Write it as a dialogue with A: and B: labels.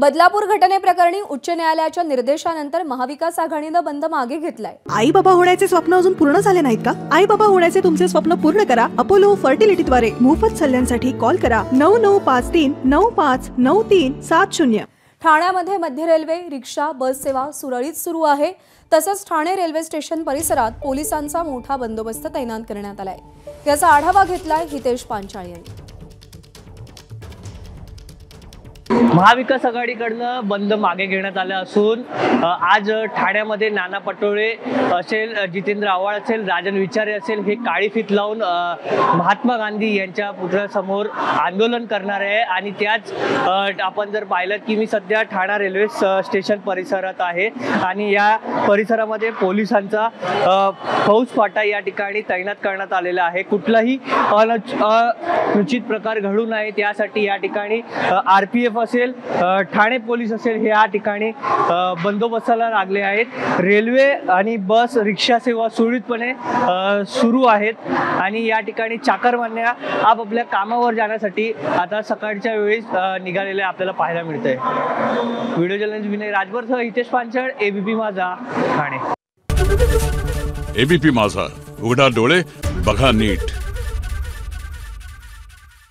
A: बदलापूर घटनेप्रकरणी उच्च न्यायालयाच्या निर्देशानंतर महाविकास आघाडीनं बंद मागे घेतलाय।
B: आई बाबा होण्याचे स्वप्न अजून पूर्ण झाले नाहीत का? आई बाबा होण्याचे तुमचे स्वप्न पूर्ण करा अपोलो फर्टिलिटीद्वारे। मोफत सल्ल्यांसाठी कॉल करा 9953959370।
A: ठाण्यामध्ये मध्य रेल्वे, रिक्षा, बस सेवा सुरळीत सुरू आहे। तसंच ठाणे रेल्वे स्टेशन परिसरात पोलिसांचा मोठा बंदोबस्त तैनात करण्यात आलाय। याचा आढावा घेतलाय हितेश पांचाळ यांनी।
C: महाविकास आघाडीकडनं बंद मागे घेण्यात आलं असून आज ठाण्यामध्ये नाना पटोळे असेल, जितेंद्र आव्हाड असेल, राजन विचारे असेल, हे काळी फीत लावून महात्मा गांधी यांच्या पुतळ्यासमोर आंदोलन करणार आहे। आणि त्याच आपण जर पाहिलं की मी सध्या ठाणा रेल्वे स्टेशन परिसरात आहे आणि या परिसरामध्ये पोलिसांचा फौज फाटा या ठिकाणी तैनात करण्यात आलेला आहे। कुठलाही अनुचित प्रकार घडू नये त्यासाठी या ठिकाणी RPF असेल, ठाणे पोलीस असेल, हे या ठिकाणी बंदोबस्ताला लागले आहेत। रेल्वे आणि बस, रिक्षा सेवा सुरळीतपणे सुरू आहेत आणि या ठिकाणी चाकरमान्या आपापल्या कामावर जाण्यासाठी आता सकाळच्या वेळी निघालेले आपल्याला पाहायला मिळतंय। व्हिडिओ जर्नलिस्ट विनय राजभरसह हितेश पांचाळ, ABP माझा, ठाणे।
D: ABP माझा, उघडा डोळे बघा नीट।